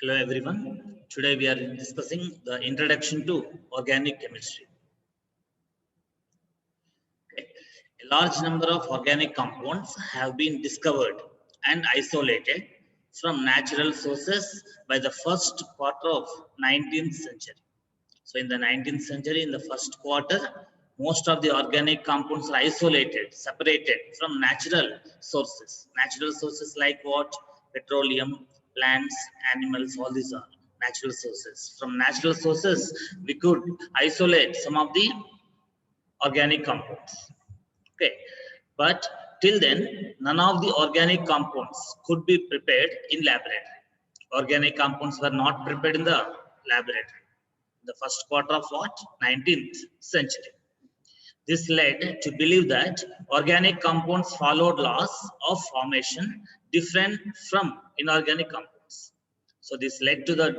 Hello everyone. Today we are discussing the introduction to organic chemistry. Okay. A large number of organic compounds have been discovered and isolated from natural sources by the first quarter of 19th century. So in the 19th century, in the first quarter, most of the organic compounds are isolated, separated from natural sources. Natural sources like what? Petroleum, plants, animals, all these are natural sources. From natural sources, we could isolate some of the organic compounds. Okay, but till then, none of the organic compounds could be prepared in laboratory. Organic compounds were not prepared in the laboratory. The first quarter of what? 19th century. This led to believe that organic compounds followed laws of formation different from inorganic compounds. So this led to the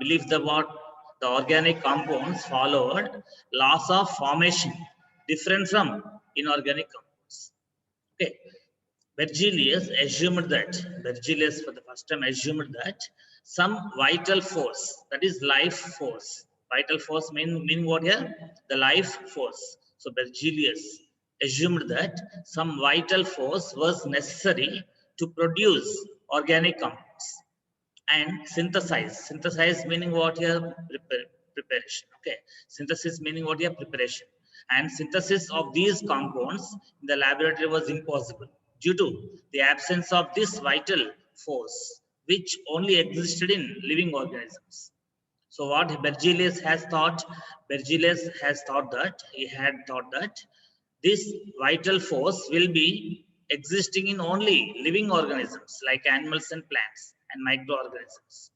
belief that what the organic compounds followed laws of formation different from inorganic compounds. Okay. Berzelius for the first time assumed that some vital force, that is life force. Vital force mean what here? The life force. So Berzelius assumed that some vital force was necessary to produce organic compounds and synthesize. Synthesize meaning what here? Preparation. Okay. Synthesis meaning what here? Preparation. And synthesis of these compounds in the laboratory was impossible due to the absence of this vital force, which only existed in living organisms. So what Berzelius has thought? Berzelius has thought that this vital force will be existing in only living organisms like animals and plants and microorganisms.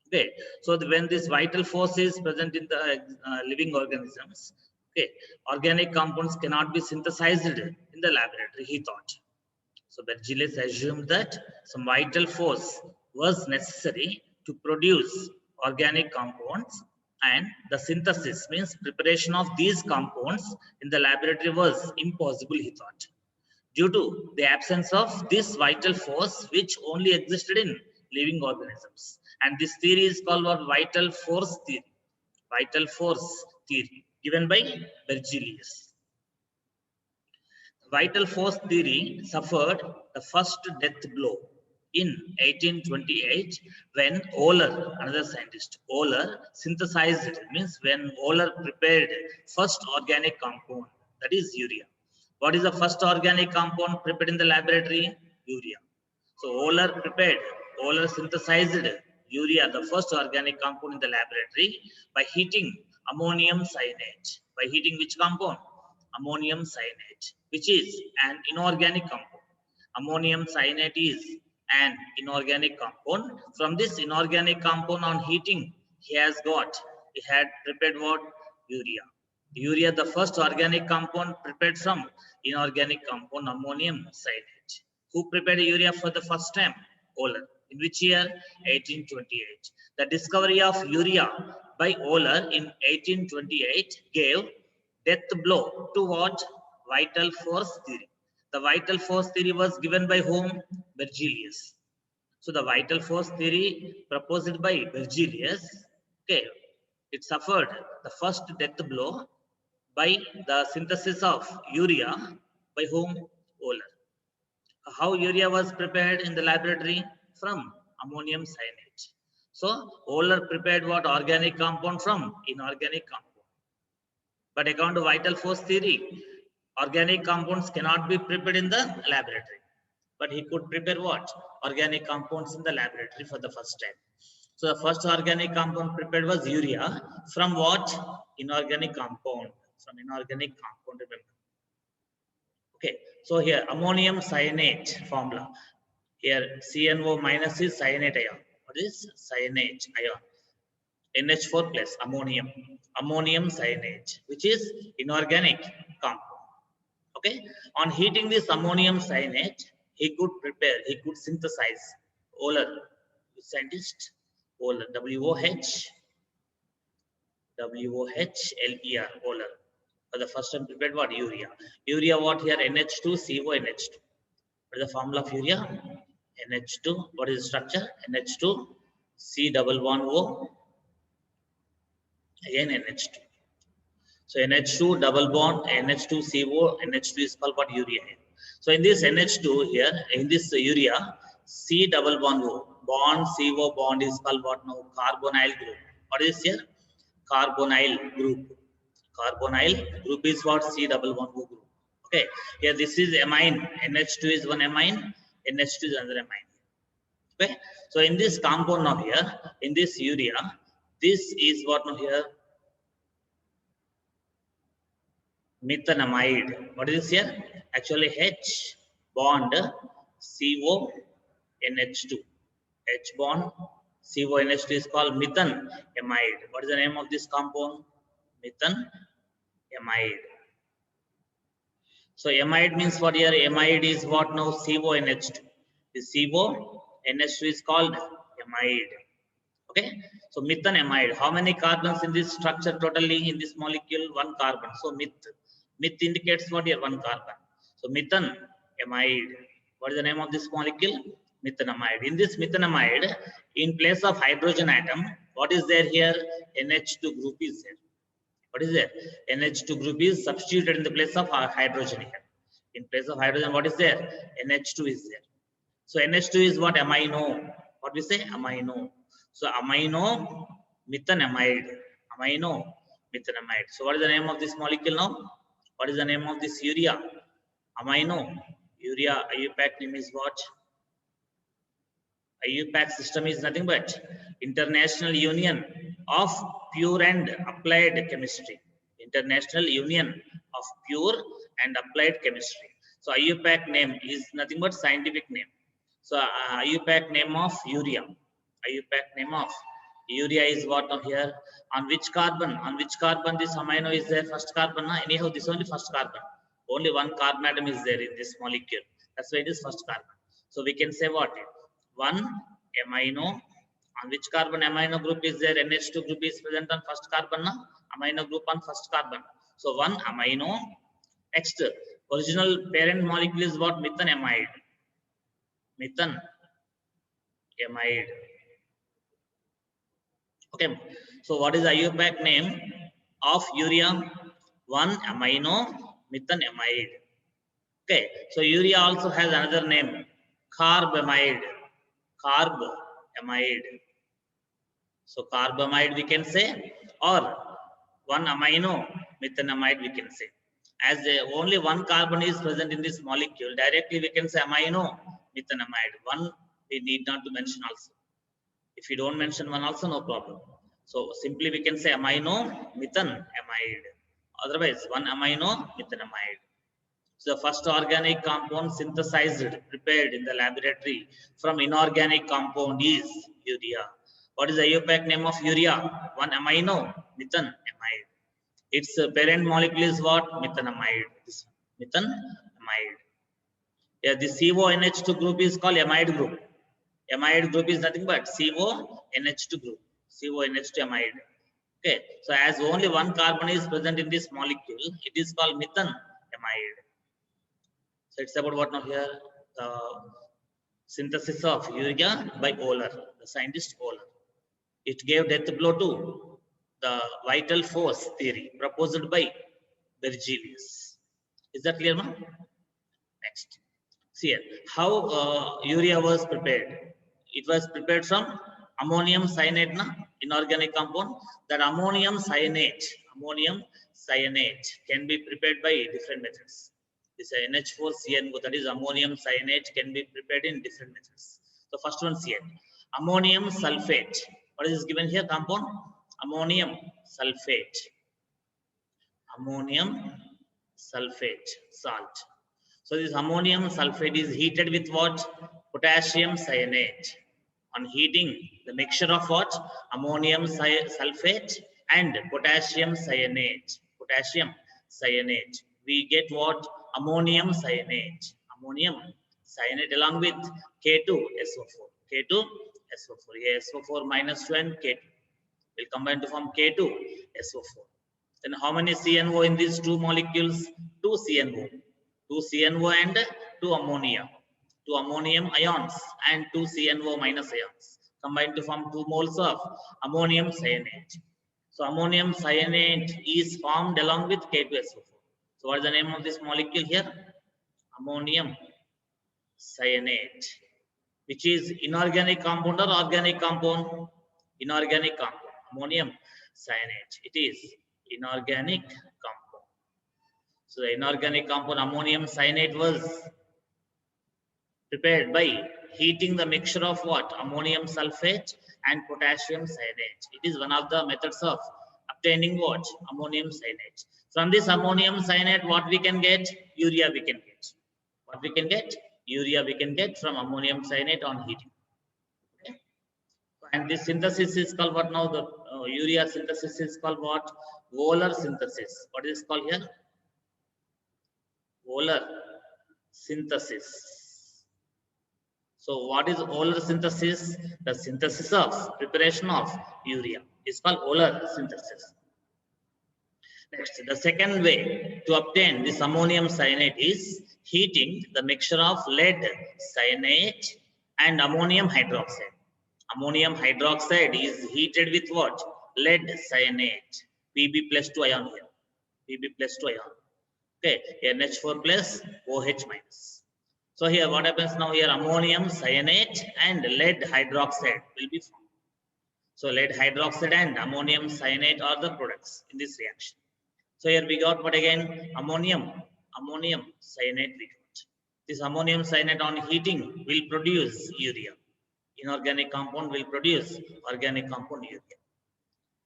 Okay, so when this vital force is present in the living organisms, okay, organic compounds cannot be synthesized in the laboratory, he thought. So Berzelius assumed that some vital force was necessary to produce organic compounds, and the synthesis means preparation of these compounds in the laboratory was impossible, he thought, due to the absence of this vital force which only existed in living organisms. And this theory is called what? Vital force theory. Vital force theory given by Berzelius. Vital force theory suffered the first death blow in 1828 when Euler, another scientist, Euler synthesized, means when Euler prepared first organic compound, that is urea. What is the first organic compound prepared in the laboratory? Urea. So Euler synthesized urea, the first organic compound in the laboratory, by heating ammonium cyanate. By heating which compound? Ammonium cyanate, which is an inorganic compound. Ammonium cyanate is an inorganic compound. From this inorganic compound, on heating, he had prepared what? Urea. Urea, the first organic compound prepared from inorganic compound ammonium cyanate. Who prepared urea for the first time? Euler. In which year? 1828. The discovery of urea by Euler in 1828 gave death blow to what? Vital force theory. The vital force theory was given by whom? Berzelius. So the vital force theory proposed by Berzelius, okay, it suffered the first death blow by the synthesis of urea by whom? Euler. How urea was prepared in the laboratory? From ammonium cyanate. So Euler prepared what? Organic compound from inorganic compound. But according to vital force theory, organic compounds cannot be prepared in the laboratory. But he could prepare what? Organic compounds in the laboratory for the first time. So the first organic compound prepared was urea. From what? Inorganic compound. From inorganic compound, remember. Okay. So here, ammonium cyanate formula. Here, CNO minus is cyanate ion. What is cyanate ion? NH4 plus ammonium cyanate, which is inorganic compound. Okay, on heating this ammonium cyanate, he could synthesize Euler, scientist, Euler, WOHLER, Euler. For the first time prepared what? Urea. Urea what here? NH2, CONH2. What is the formula of urea? NH2. What is the structure? NH2, C double bond O, again NH2. So NH2 double bond, NH2CO, NH2 is called what? Urea. So in this NH2 here, in this urea, C double bond O, bond CO bond is called what now? Carbonyl group. What is here? Carbonyl group. Carbonyl group is what? C double bond O group. Okay. Here this is amine. NH2 is one amine. NH2 is another amine. Okay. So in this compound now here, in this urea, this is what now here? Methanamide. What is this here? Actually H bond CO NH2. H bond CO NH2 is called methanamide. What is the name of this compound? Methanamide. So amide means what here? Amide is what now? CONH2. This CONH2 is called amide. Okay. So methanamide. How many carbons in this structure totally in this molecule? One carbon. So meth indicates what here? One carbon. So methanamide. What is the name of this molecule? Methanamide. In this methanamide, in place of hydrogen atom, what is there here? NH2 group is there. What is there? NH2 group is substituted in the place of hydrogen here. In place of hydrogen, what is there? NH2 is there. So NH2 is what? Amino. What we say? Amino. So amino methanamide. Amino methanamide. So what is the name of this molecule now? What is the name of this urea? Amino. Urea IUPAC name is what? IUPAC system is nothing but International Union of Pure and Applied Chemistry. International Union of Pure and Applied Chemistry. So IUPAC name is nothing but scientific name. So IUPAC name of urea. IUPAC name of urea is what now here? On which carbon? On which carbon this amino is there? First carbon. Anyhow, this only first carbon. Only one carbon atom is there in this molecule. That's why it is first carbon. So we can say what? One amino. On which carbon amino group is there? NH2 group is present on first carbon. Amino group on first carbon. So one amino. Next, original parent molecule is what? Methanamide. Methanamide. Okay. So what is the IUPAC name of urea? One amino methanamide. Okay. So urea also has another name. Carbamide. Carbamide. So carbamide we can say, or one amino methanamide we can say. As only one carbon is present in this molecule, directly we can say amino methanamide. One we need not to mention also. If you don't mention one also, no problem. So simply we can say amino methanamide. Otherwise, one amino methanamide. So the first organic compound synthesized, prepared in the laboratory from inorganic compound is urea. What is the IUPAC name of urea? One amino methanamide. Its parent molecule is what? Methanamide. This methanamide. Yeah, the CONH2 group is called amide group. Amide group is nothing but CONH2 group. CONH2 amide. Okay. So as only one carbon is present in this molecule, it is called methanamide. So it's about what now here? The synthesis of urea by Euler, the scientist Euler. It gave death blow to the vital force theory proposed by Berzelius. Is that clear now? Next. See here, how urea was prepared. It was prepared from ammonium cyanate, inorganic compound. That ammonium cyanate can be prepared by different methods. This NH4CnO, that is ammonium cyanate, can be prepared in different methods. So first one CN, ammonium sulfate. What is given here? Compound ammonium sulfate. Ammonium sulfate, salt. So this ammonium sulfate is heated with what? Potassium cyanate. On heating, the mixture of what? Ammonium sulfate and potassium cyanate. Potassium cyanate. We get what? Ammonium cyanate. Ammonium cyanate along with K2SO4. K2SO4. Here SO4 minus 2 and K2 will combine to form K2SO4. Then how many CNO in these two molecules? 2 CNO. 2 CNO and 2 ammonia. 2 ammonium ions and 2 CNO minus ions. combined to form 2 moles of ammonium cyanate. So ammonium cyanate is formed along with K2SO4. So what is the name of this molecule here? Ammonium cyanate, which is inorganic compound or organic compound? Inorganic compound. Ammonium cyanate. It is inorganic compound. So the inorganic compound ammonium cyanate was prepared by heating the mixture of what? Ammonium sulfate and potassium cyanate. It is one of the methods of obtaining what? Ammonium cyanate. From this ammonium cyanate, what we can get? Urea we can get. What we can get? Urea we can get from ammonium cyanate on heating. Okay? And this synthesis is called what now? The urea synthesis is called what? Wöhler synthesis. What is it called here? Wöhler synthesis. So what is Wöhler synthesis? The synthesis of preparation of urea is called Wöhler synthesis. Next, the second way to obtain this ammonium cyanate is heating the mixture of lead cyanate and ammonium hydroxide. Ammonium hydroxide is heated with what? Lead cyanate, Pb plus 2 ion here. Pb plus 2 ion. Okay, NH4 plus OH minus. So here what happens now here? Ammonium cyanate and lead hydroxide will be formed. So lead hydroxide and ammonium cyanate are the products in this reaction. So here we got what again? Ammonium cyanate we got. This ammonium cyanate on heating will produce urea. Inorganic compound will produce organic compound urea.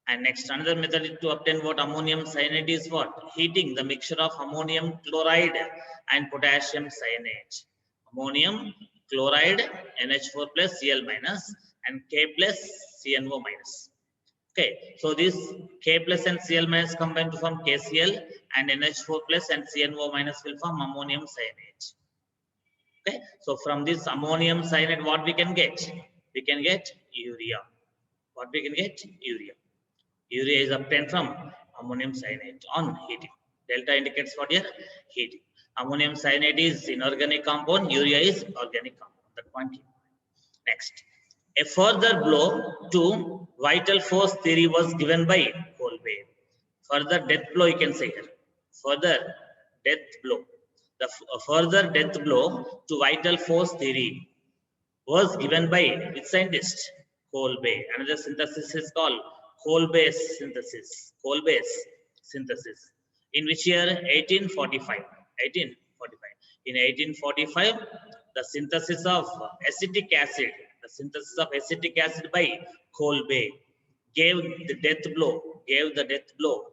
And next, another method to obtain what ammonium cyanate is what? Heating the mixture of ammonium chloride and potassium cyanate. Ammonium chloride, NH4 plus Cl minus and K plus CNO minus. Okay, so this K plus and Cl minus combine to form KCl and NH4 plus and CNO minus will form ammonium cyanate. Okay, so from this ammonium cyanate, what we can get? We can get urea. What we can get? Urea. Urea is obtained from ammonium cyanate on heating. Delta indicates what here? Heating. Ammonium cyanate is inorganic compound, urea is organic compound. That point. Next, a further blow to vital force theory was given by Kolbe. Further death blow, you can say here. Further death blow. The further death blow to vital force theory was given by which scientist? Kolbe. Another synthesis is called Kolbe's synthesis. Kolbe's synthesis. In which year? 1845. 1845. In 1845, the synthesis of acetic acid, by Kolbe gave the death blow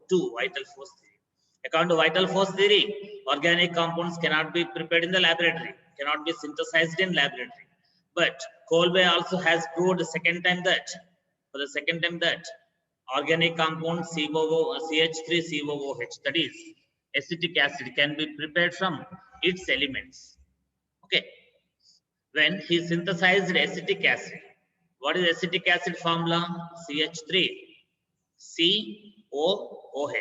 to vital force theory. According to vital force theory, organic compounds cannot be prepared in the laboratory, cannot be synthesized in laboratory. But Kolbe also has proved for the second time that organic compound CH3COOH, that is acetic acid, can be prepared from its elements. Okay. When he synthesized acetic acid, what is acetic acid formula? CH3COOH.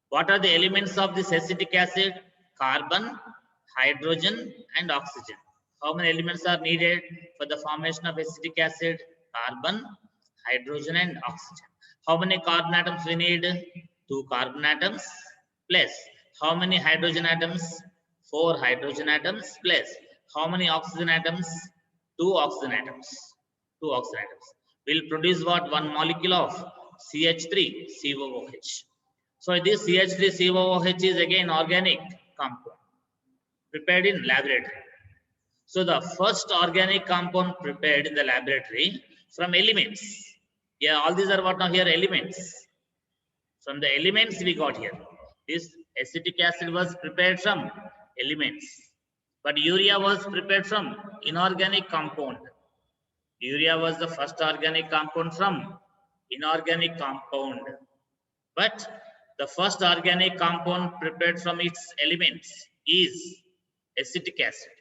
What are the elements of this acetic acid? Carbon, hydrogen, and oxygen. How many elements are needed for the formation of acetic acid? Carbon, hydrogen, and oxygen. How many carbon atoms we need? 2 carbon atoms plus how many hydrogen atoms? 4 hydrogen atoms plus how many oxygen atoms? 2 oxygen atoms. 2 oxygen atoms will produce what? One molecule of CH3COOH. So this CH3COOH is again organic compound prepared in laboratory. So the first organic compound prepared in the laboratory from elements. Yeah, all these are what now here? Elements. From the elements we got here. This acetic acid was prepared from elements. But urea was prepared from inorganic compound. Urea was the first organic compound from inorganic compound. But the first organic compound prepared from its elements is acetic acid.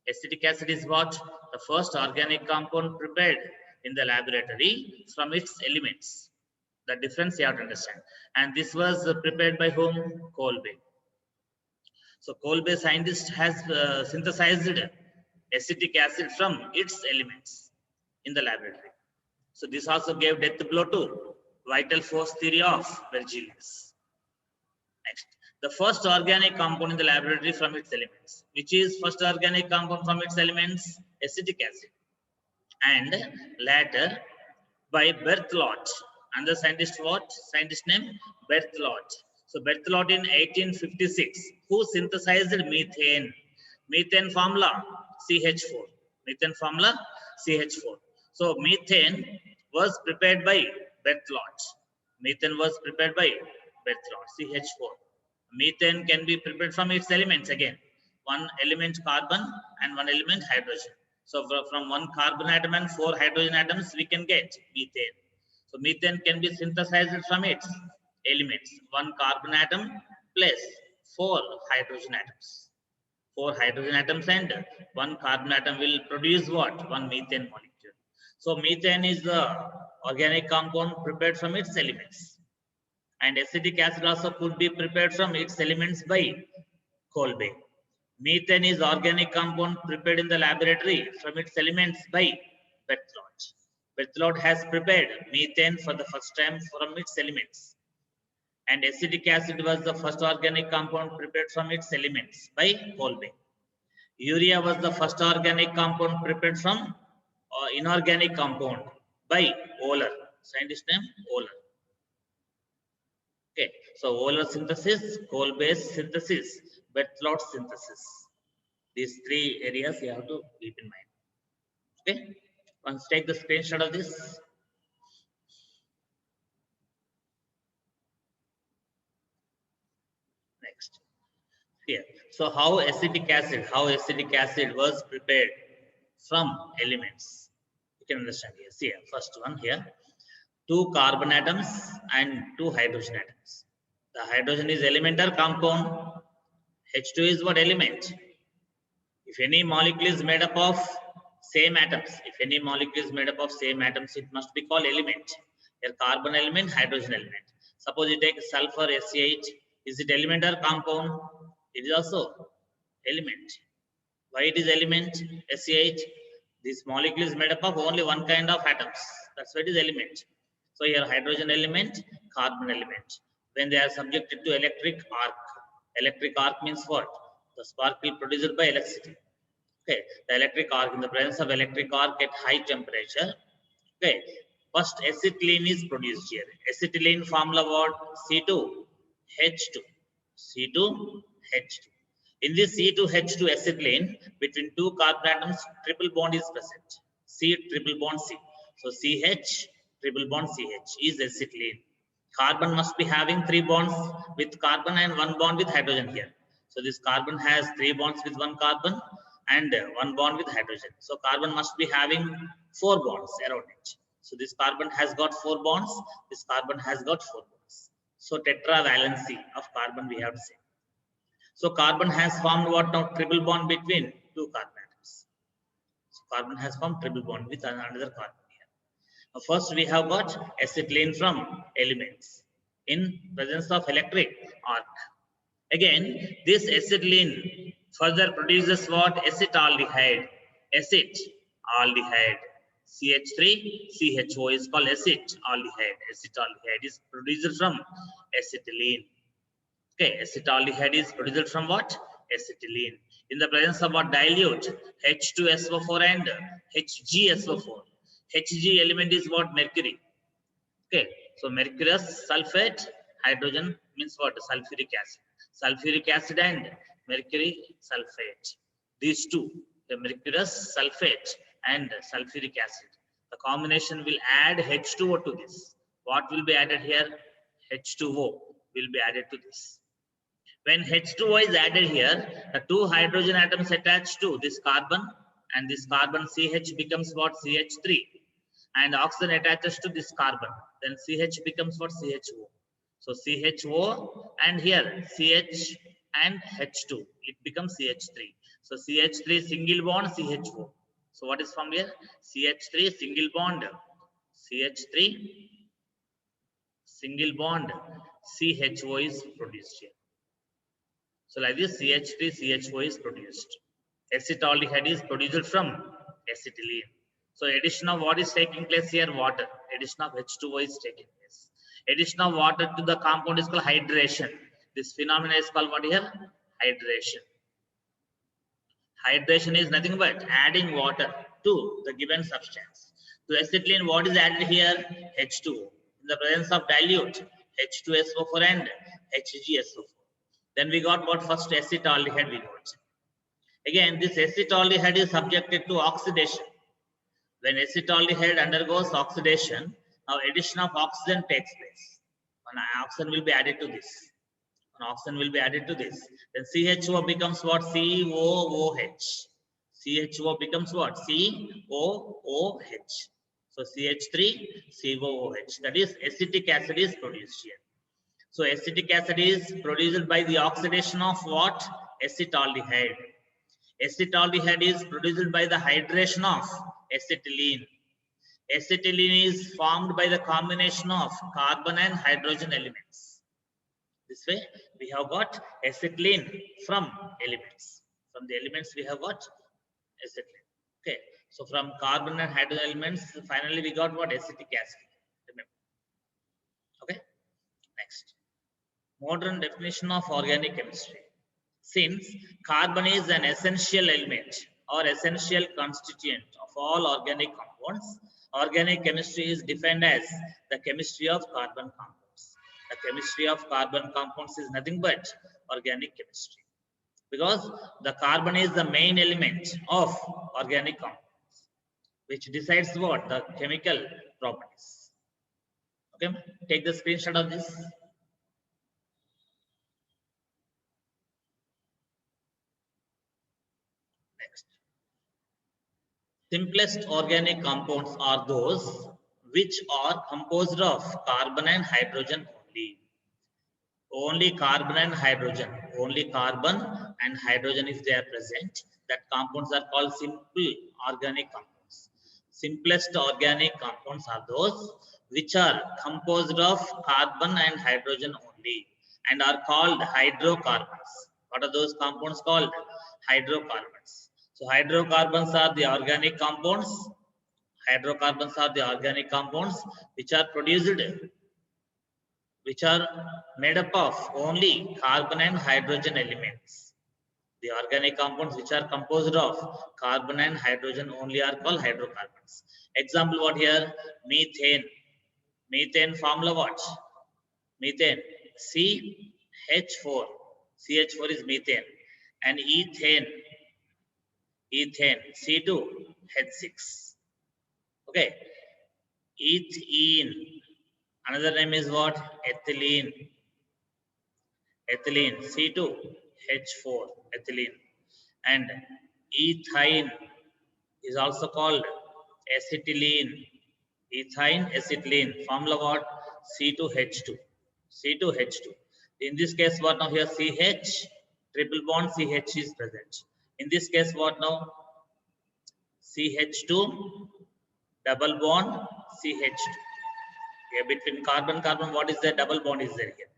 Acetic acid is what? The first organic compound prepared in the laboratory from its elements. The difference you have to understand. And this was prepared by whom? Kolbe. So Kolbe scientist has synthesized acetic acid from its elements. in the laboratory. So this also gave death blow to vital force theory of Berzelius. Next, the first organic compound in the laboratory from its elements. Which is first organic compound from its elements? Acetic acid. And later by Berthelot. And the scientist what? Scientist name Berthelot. So Berthelot in 1856, who synthesized methane. Methane formula CH4. Methane formula CH4. So methane was prepared by Berthelot. Methane was prepared by Berthelot, CH4. Methane can be prepared from its elements again. One element carbon and one element hydrogen. So from one carbon atom and 4 hydrogen atoms, we can get methane. So methane can be synthesized from its elements. One carbon atom plus 4 hydrogen atoms. 4 hydrogen atoms and 1 carbon atom will produce what? One methane molecule. So methane is the organic compound prepared from its elements. And acetic acid also could be prepared from its elements by Kolbe. Methane is organic compound prepared in the laboratory from its elements by Berthelot. Berthelot has prepared methane for the first time from its elements. And acetic acid was the first organic compound prepared from its elements by Kolbe. Urea was the first organic compound prepared from inorganic compound by Oehler. Scientist name Oehler. Okay, so Oehler synthesis, Kolbe's synthesis, Berthelot synthesis. These 3 areas you have to keep in mind. Okay, once take the screenshot of this. Next, here. So how acetic acid was prepared from elements? You can understand here. See here, first one here. 2 carbon atoms and 2 hydrogen atoms. The hydrogen is element or compound. H2 is what element? If any molecule is made up of same atoms, it must be called element. Here carbon element, hydrogen element. Suppose you take sulfur SCH, is it element or compound? It is also element. Why it is element? SCH. This molecule is made up of only one kind of atoms. That's why it is element. So here hydrogen element, carbon element. When they are subjected to electric arc means what? The spark will produced by electricity. Okay, the electric arc, in the presence of electric arc at high temperature. Okay, first acetylene is produced here. Acetylene formula what? C2H2. C2H2. In this C2H2 acetylene, between 2 carbon atoms, triple bond is present. C triple bond C. So CH triple bond CH is acetylene. Carbon must be having 3 bonds with carbon and 1 bond with hydrogen here. So this carbon has 3 bonds with 1 carbon and 1 bond with hydrogen. So carbon must be having 4 bonds around it. So this carbon has got 4 bonds. This carbon has got 4 bonds. So tetravalency of carbon we have to say. So carbon has formed what now? Triple bond between 2 carbon atoms. So carbon has formed triple bond with another carbon here. First we have got acetylene from elements in presence of electric arc. Again, this acetylene further produces what? Acetaldehyde. Acetaldehyde. CH3CHO is called acetaldehyde. Acetaldehyde is produced from acetylene. Okay, acetaldehyde is produced from what? Acetylene. In the presence of what? Dilute H2SO4 and HgSO4. Hg element is what? Mercury. Okay, so mercurous sulfate, hydrogen means what? Sulfuric acid. Sulfuric acid and mercury sulfate. These two, the mercurous sulfate and sulfuric acid. The combination will add H2O to this. What will be added here? H2O will be added to this. When H2O is added here, the 2 hydrogen atoms attached to this carbon and this carbon CH becomes what? CH3. And oxygen attaches to this carbon. Then CH becomes what? CHO. So CHO and here CH and H2. It becomes CH3. So CH3 single bond CHO. So what is from here? CH3 single bond. CH3 single bond CHO is produced here. So like this CH3CHO is produced. Acetaldehyde is produced from acetylene. So addition of what is taking place here? Water. Addition of H2O is taking place. Addition of water to the compound is called hydration. This phenomenon is called what here? Hydration. Hydration is nothing but adding water to the given substance. To acetylene, what is added here? H2O. In the presence of dilute, H2SO4 and HgSO4. Then we got what? First acetaldehyde we got. Again, this acetaldehyde is subjected to oxidation. When acetaldehyde undergoes oxidation, now addition of oxygen takes place. One oxygen will be added to this. One oxygen will be added to this. Then CHO becomes what? COOH. CHO becomes what? COOH. So CH3, COOH. That is acetic acid is produced here. So acetic acid is produced by the oxidation of what? Acetaldehyde. Acetaldehyde is produced by the hydration of acetylene. Acetylene is formed by the combination of carbon and hydrogen elements. This way, we have got acetylene from elements. From the elements, we have got acetylene. Okay. So from carbon and hydrogen elements, finally we got what? Acetic acid. Remember. Okay. Next. Modern definition of organic chemistry. Since carbon is an essential element or essential constituent of all organic compounds, organic chemistry is defined as the chemistry of carbon compounds. The chemistry of carbon compounds is nothing but organic chemistry, because the carbon is the main element of organic compounds, which decides what? The chemical properties. Okay, take the screenshot of this. Next. Simplest organic compounds are those which are composed of carbon and hydrogen only. Only carbon and hydrogen. Only carbon and hydrogen, if they are present, that compounds are called simple organic compounds. Simplest organic compounds are those which are composed of carbon and hydrogen only and are called hydrocarbons. What are those compounds called? Hydrocarbons. So hydrocarbons are the organic compounds. Hydrocarbons are the organic compounds which are produced, which are made up of only carbon and hydrogen elements. The organic compounds which are composed of carbon and hydrogen only are called hydrocarbons. Example what here? Methane. Methane formula what? Methane. CH4. CH4 is methane. And ethane. Ethane. C2H6. Okay. Ethene. Another name is what? Ethylene. Ethylene. C2H4. Ethylene. And ethine is also called acetylene. Ethine, acetylene. Formula what? C2H2. C2H2. In this case, what now here? CH, triple bond CH is present. In this case, what now? CH2, double bond CH2. Here between carbon, carbon, what is there? Double bond is there here.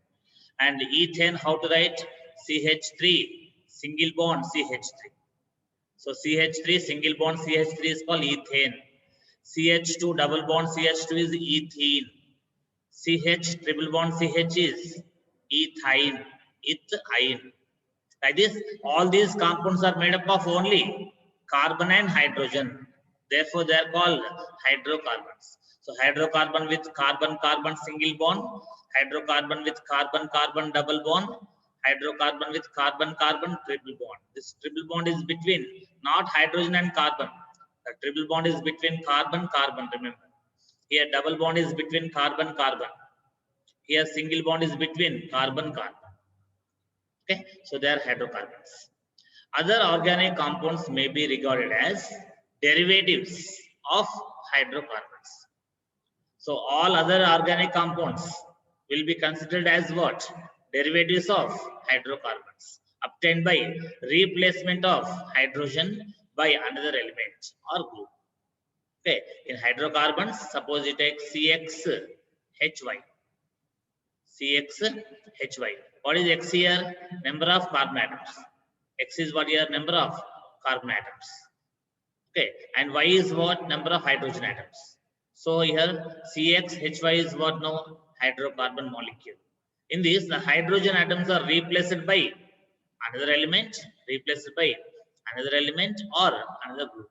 And ethane, how to write? CH3, single bond CH3. So CH3, single bond CH3 is called ethane. CH2, double bond CH2 is ethene. CH, triple bond CH is ethine. Ethine. Like this, all these compounds are made up of only carbon and hydrogen. Therefore, they are called hydrocarbons. So hydrocarbon with carbon-carbon single bond, hydrocarbon with carbon-carbon double bond, hydrocarbon with carbon-carbon triple bond. This triple bond is between not hydrogen and carbon. The triple bond is between carbon-carbon, remember. Here double bond is between carbon-carbon. Here single bond is between carbon-carbon. Okay, so they are hydrocarbons. Other organic compounds may be regarded as derivatives of hydrocarbons. So all other organic compounds will be considered as what? Derivatives of hydrocarbons obtained by replacement of hydrogen by another element or group. Okay, in hydrocarbons, suppose you take CXHY. CXHY. What is X here? Number of carbon atoms. X is what here? Number of carbon atoms. Okay, and Y is what? Number of hydrogen atoms. So here CXHY is what? No, hydrocarbon molecule. In this, the hydrogen atoms are replaced by another element, replaced by another element or another group.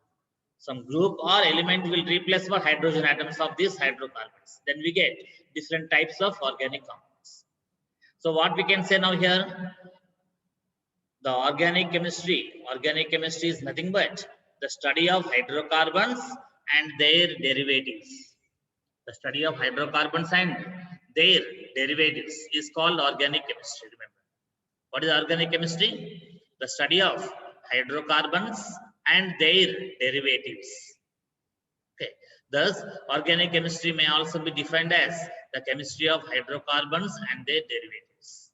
Some group or element will replace the hydrogen atoms of these hydrocarbons. Then we get different types of organic compounds. So what we can say now here, the organic chemistry is nothing but the study of hydrocarbons and their derivatives. The study of hydrocarbons and their derivatives is called organic chemistry. Remember, what is organic chemistry? The study of hydrocarbons and their derivatives. Okay. Thus, organic chemistry may also be defined as the chemistry of hydrocarbons and their derivatives.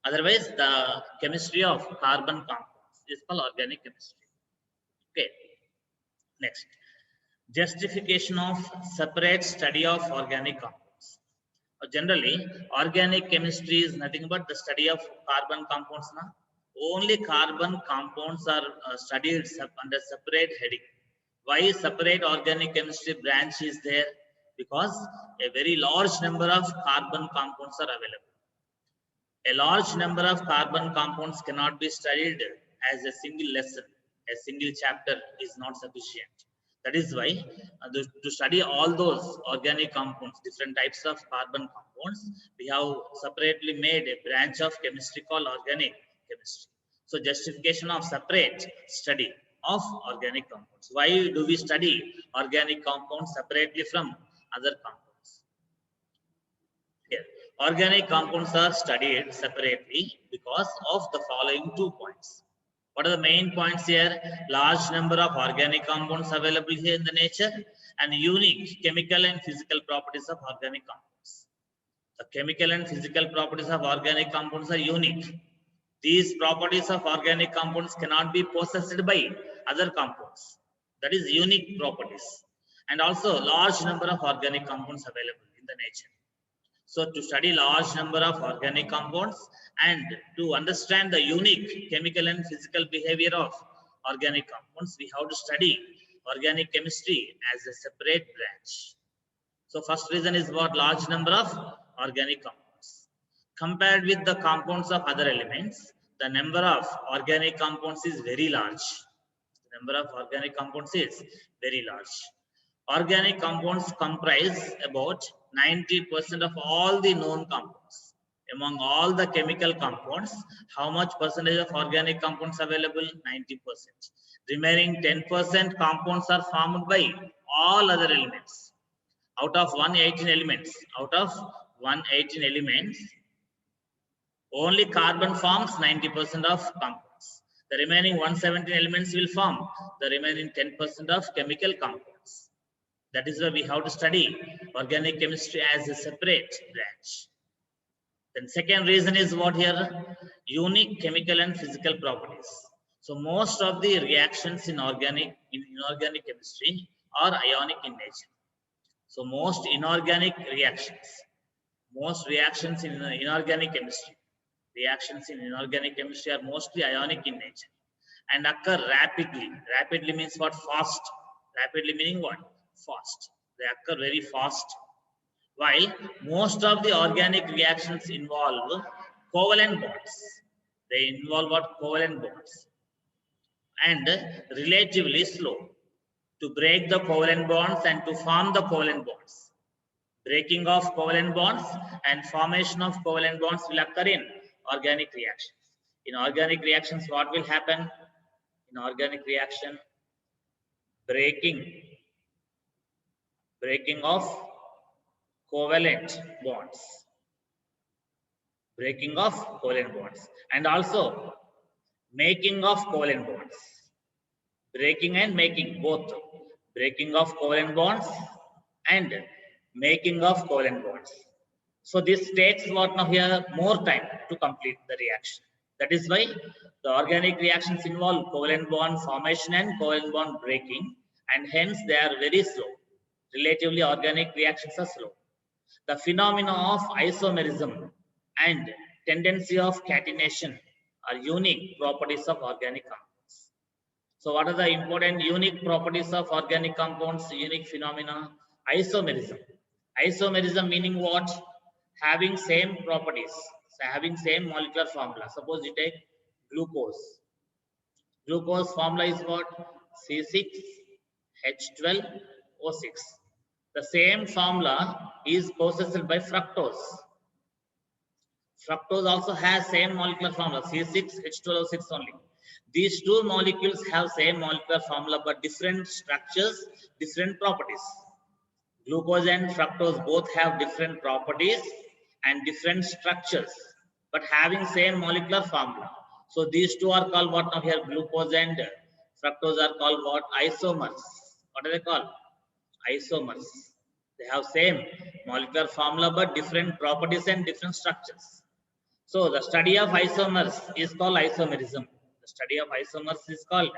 Otherwise, the chemistry of carbon compounds is called organic chemistry. Okay. Next, justification of separate study of organic compounds. Generally, organic chemistry is nothing but the study of carbon compounds. Na? Only carbon compounds are studied under separate heading. Why separate organic chemistry branch is there? Because a very large number of carbon compounds are available. A large number of carbon compounds cannot be studied as a single lesson. A single chapter is not sufficient. That is why to study all those organic compounds, different types of carbon compounds, we have separately made a branch of chemistry called organic chemistry. So justification of separate study of organic compounds. Why do we study organic compounds separately from other compounds? Here, organic compounds are studied separately because of the following 2 points. What are the main points here? Large number of organic compounds available here in the nature and unique chemical and physical properties of organic compounds. The chemical and physical properties of organic compounds are unique. These properties of organic compounds cannot be possessed by other compounds. That is unique properties. And also large number of organic compounds available in the nature. So to study large number of organic compounds and to understand the unique chemical and physical behavior of organic compounds, we have to study organic chemistry as a separate branch. So first reason is what? Large number of organic compounds. Compared with the compounds of other elements, the number of organic compounds is very large. The number of organic compounds is very large. Organic compounds comprise about 90% of all the known compounds. Among all the chemical compounds, how much percentage of organic compounds available? 90%. Remaining 10% compounds are formed by all other elements. Out of 118 elements, only carbon forms 90% of compounds. The remaining 117 elements will form the remaining 10% of chemical compounds. That is why we have to study organic chemistry as a separate branch. Then second reason is what here? Unique chemical and physical properties. So most of the reactions in inorganic chemistry are ionic in nature. So most reactions in inorganic chemistry are mostly ionic in nature and occur rapidly. Rapidly means what? Fast. Rapidly meaning what? Fast. They occur very fast. While most of the organic reactions involve covalent bonds. They involve what? Covalent bonds. And relatively slow to break the covalent bonds and to form the covalent bonds. Breaking of covalent bonds and formation of covalent bonds will occur in organic reactions. In organic reactions, what will happen? In organic reaction, breaking of covalent bonds. Breaking of covalent bonds. And also making of covalent bonds. Breaking and making both. Breaking of covalent bonds and making of covalent bonds. So this takes what now here? More time to complete the reaction. That is why the organic reactions involve covalent bond formation and covalent bond breaking, and hence they are very slow. Relatively organic reactions are slow. The phenomena of isomerism and tendency of catenation are unique properties of organic compounds. So what are the important unique properties of organic compounds? Unique phenomena. Isomerism. Isomerism meaning what? Having same properties. So having same molecular formula. Suppose you take glucose. Glucose formula is what? C6H12O6. The same formula is possessed by fructose. Fructose also has same molecular formula C6H12O6 only. These two molecules have same molecular formula but different structures, different properties. Glucose and fructose both have different properties and different structures but having same molecular formula. So these two are called what now here? Glucose and fructose are called what? Isomers. What are they called? Isomers. They have same molecular formula but different properties and different structures. So the study of isomers is called isomerism. The study of isomers is called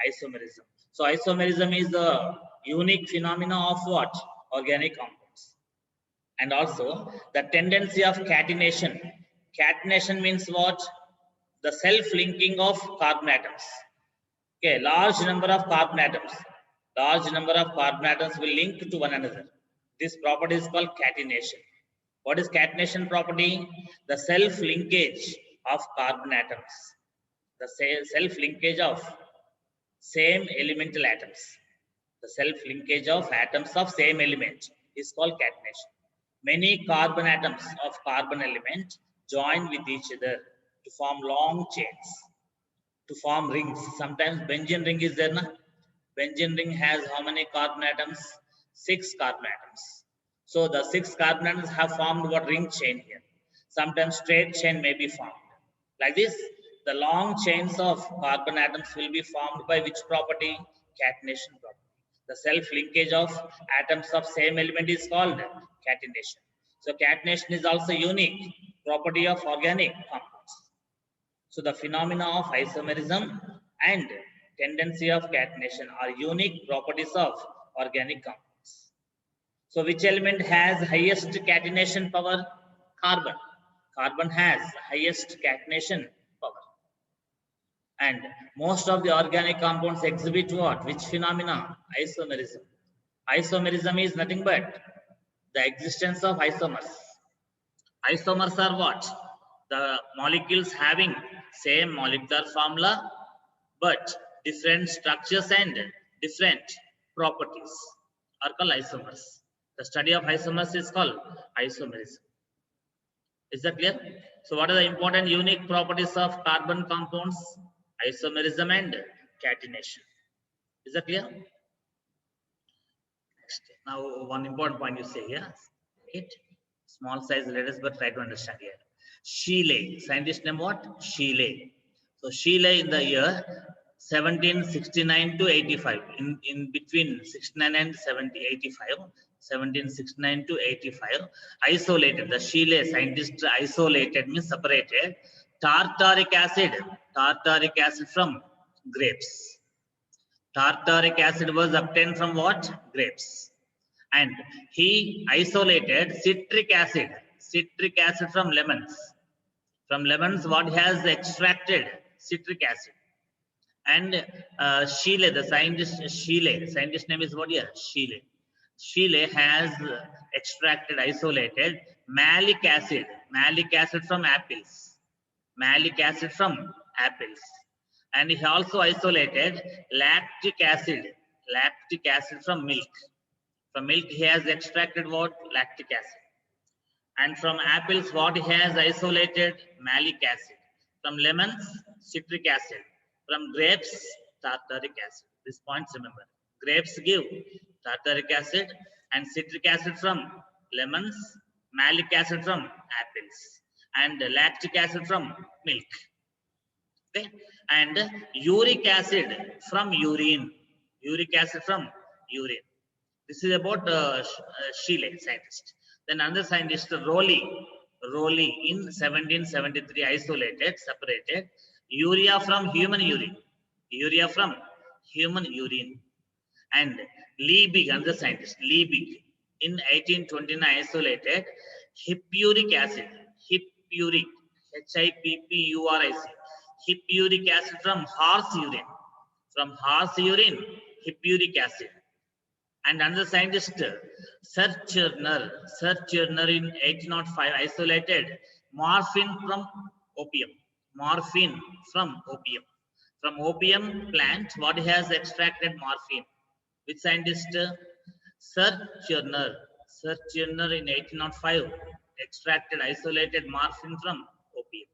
isomerism. So isomerism is the unique phenomena of what? Organic compounds. And also the tendency of catenation. Catenation means what? The self-linking of carbon atoms. Okay, large number of carbon atoms. Large number of carbon atoms will link to one another. This property is called catenation. What is catenation property? The self-linkage of carbon atoms. The self-linkage of same elemental atoms. The self-linkage of atoms of same element is called catenation. Many carbon atoms of carbon element join with each other to form long chains, to form rings. Sometimes benzene ring is there, na? Benzene ring has how many carbon atoms? 6 carbon atoms. So the 6 carbon atoms have formed what ring chain here. Sometimes straight chain may be formed. Like this, the long chains of carbon atoms will be formed by which property? Catenation property. The self-linkage of atoms of same element is called catenation. So catenation is also unique property of organic compounds. So the phenomena of isomerism and tendency of catenation are unique properties of organic compounds. So which element has highest catenation power? Carbon. Carbon has highest catenation power. And most of the organic compounds exhibit what? Which phenomena? Isomerism. Isomerism is nothing but the existence of isomers. Isomers are what? The molecules having same molecular formula but different structures and different properties are called isomers. The study of isomers is called isomerism. Is that clear? So what are the important unique properties of carbon compounds? Isomerism and catenation. Is that clear? Next. Now one important point you say here. It small size letters, but try to understand here. Scheele, scientist name what? Scheele. So Scheele in the year 1769 to 85, in between 69 and 85, 1769 to 85, isolated, the Scheele scientist isolated means separated tartaric acid from grapes. Tartaric acid was obtained from what? Grapes. And he isolated citric acid from lemons. From lemons, what he has extracted? Citric acid. And Scheele, the scientist, scientist name is what here? Scheele. Scheele has extracted, isolated malic acid from apples. Malic acid from apples. And he also isolated lactic acid from milk. From milk, he has extracted what? Lactic acid. And from apples, what he has isolated? Malic acid. From lemons, citric acid. From grapes, tartaric acid. These points remember. Grapes give tartaric acid and citric acid from lemons, malic acid from apples, and lactic acid from milk. Okay? And uric acid from urine. Uric acid from urine. This is about Scheele, scientist. Then another scientist, Rowley in 1773 isolated, separated urea from human urine. And Liebig, another scientist, Liebig in 1829 isolated hippuric acid, Hippuric, Hippuric acid from horse urine. From horse urine, hippuric acid. And another scientist, Sir Cherner in 1805 isolated morphine from opium. Morphine from opium. From opium plant, what has extracted morphine? Which scientist? Sir Cherner. Sir Cherner in 1805 extracted isolated morphine from opium.